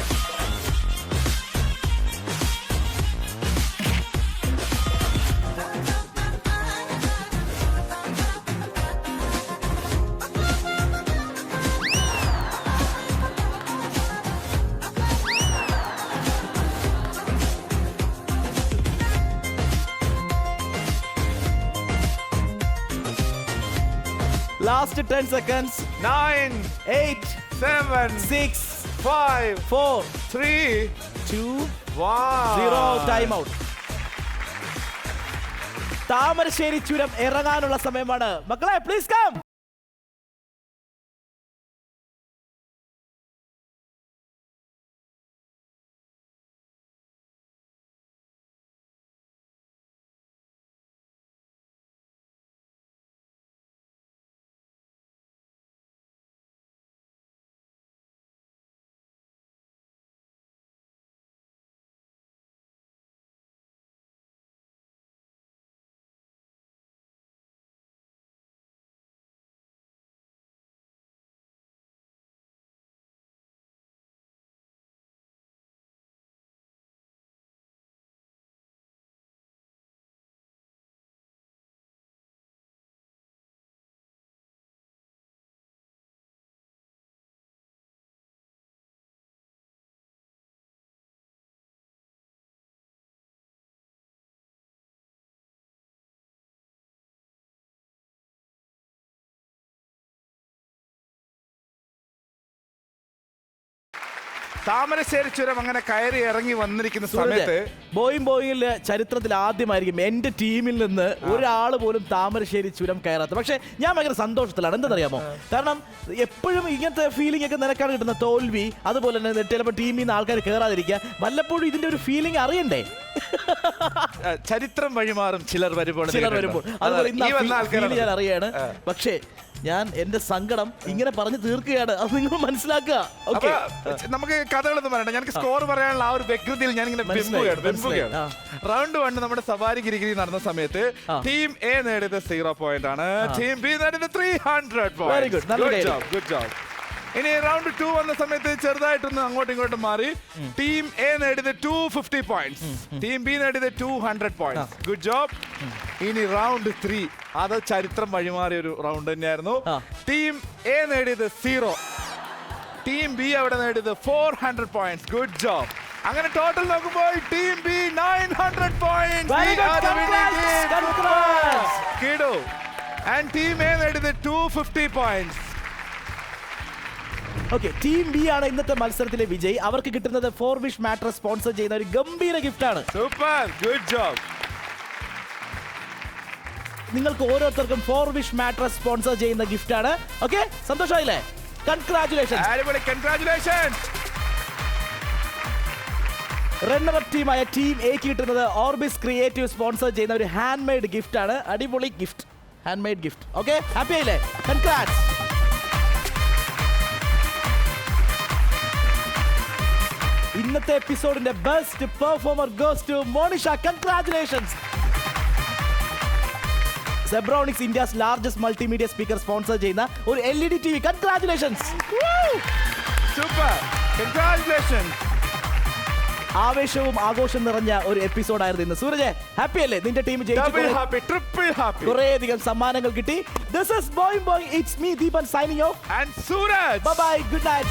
Last 10 seconds. 9, 8, 7, 6, 5, 4, 3, 2, 1. 0. Time out. Thamarassery ചുരം ഇറങ്ങാനുള്ള സമയമാണ്. മക്കളെ please come. Thamarassery ചുരം അങ്ങനെ കയറി ഇറങ്ങി വന്നിരിക്കുന്ന സമയത്ത് ബോയിങ്ങിലെ ചരിത്രത്തിൽ ആദ്യമായിരിക്കും എന്റെ ടീമിൽ നിന്ന് ഒരാൾ പോലും താമരശ്ശേരി ചുരം കയറാത്ത. പക്ഷെ ഞാൻ ഭയങ്കര സന്തോഷത്തിലാണ്. എന്താണെന്നറിയാമോ? കാരണം എപ്പോഴും ഇങ്ങനത്തെ ഫീലിംഗ് ഒക്കെ നിനക്കാണ് കിട്ടുന്ന. തോൽവി, അതുപോലെ തന്നെ ചിലപ്പോൾ ടീമിൽ നിന്ന് ആൾക്കാർ കയറാതിരിക്കുക. വല്ലപ്പോഴും ഇതിന്റെ ഒരു ഫീലിംഗ് അറിയണ്ടേ? ചരിത്രം വഴിമാറും ചിലർ വരുമ്പോൾ അതുപോലെ ഞാൻ അറിയാണ്. പക്ഷേ ഞാൻ എന്റെ സങ്കടം ഇങ്ങനെ പറഞ്ഞു തീർക്കുകയാണ്. അത് നിങ്ങൾ മനസ്സിലാക്കുക. നമുക്ക് കഥകളൊന്നും പറയണ്ട. ഞാൻ സ്കോർ പറയാനുള്ള ആ ഒരു വ്യക്തിയിൽ ഞാൻ ഇങ്ങനെ റൗണ്ട് 1 നമ്മുടെ സവാരി ഗിരിഗിരി നടന്ന സമയത്ത് ടീം എ നേടിയത് 0 പോയിന്റ് ആണ്. ടീം ബി നേടിയത് 300 പോയിന്റ്. Good job. ഇനി റൗണ്ട് 2 വന്ന സമയത്ത് ചെറുതായിട്ടൊന്ന് അങ്ങോട്ടും ഇങ്ങോട്ടും മാറി. ടീം എ നേടിയത് 250 പോയിന്റ്സ്, ടീം ബി നേടിയത് 200 പോയിന്റ്സ്. Good job. ഇനി റൗണ്ട് 3 അത് ചരിത്രം വഴിമാറിയ ഒരു റൗണ്ട് തന്നെയായിരുന്നു. ടീം എ നേടിയത് 0, ടീം ബി അവിടെ നേടിയത് 400 പോയിന്റ്സ്. Good job. അങ്ങനെ ടോട്ടൽ നോക്കുമ്പോൾ ടീം ബി 900 പോയിന്റ്സ്. കിടു. ആൻഡ് ടീം എ നേടിയത് 250 പോയിന്റ്സ്. ഓക്കെ, ടീം ബി ആണ് ഇന്നത്തെ മത്സരത്തിലെ വിജയ്. അവർക്ക് കിട്ടുന്നത് 4 വിഷ് മാട്രസ് സ്പോൺസർ ചെയ്യുന്ന ഒരു ഗംഭീര ഗിഫ്റ്റ് ആണ്. Super, good job. നിങ്ങൾക്ക് ഓരോരുത്തർക്കും 4 വിഷ് മാട്രസ് സ്പോൺസർ ചെയ്യുന്ന ഗിഫ്റ്റ് ആണ്. ഓക്കെ, സന്തോഷമായില്ലേ? കൺഗ്രാറ്റുലേഷൻസ്. കൺഗ്രാറ്റുലേഷൻസ്. റണ്ണർ അപ്പ് ടീമായ ടീം എക്ക് കിട്ടുന്നത് ഓർബിസ് ക്രിയേറ്റീവ് സ്പോൺസർ ചെയ്യുന്ന ഒരു ഹാൻഡ് മെയ്ഡ് ഗിഫ്റ്റ് ആണ്. അടിപൊളി gift, hand made gift. Okay, happy ആയില്ലേ? കൺഗ്രാറ്റ്സ്. ഇന്നത്തെ എപ്പിസോഡിന്റെ best performer goes to Monisha. Congratulations. Zebronics India's largest multimedia speaker sponsor ചെയ്യുന്ന ഒരു LED TV. Congratulations. Super, congratulations. ആവേശവും ആഘോഷം നിറഞ്ഞ ഒരു എപ്പിസോഡായിരുന്നു ഇന്ന്. സൂരജ്, ഹാപ്പി അല്ലേ? നിന്റെ team double happy, triple happy. കുറേയധികം സമ്മാനങ്ങൾ കിട്ടി. This is Boing Boing. It's me, Deepan, signing off. And Suraj. Bye bye. Good night.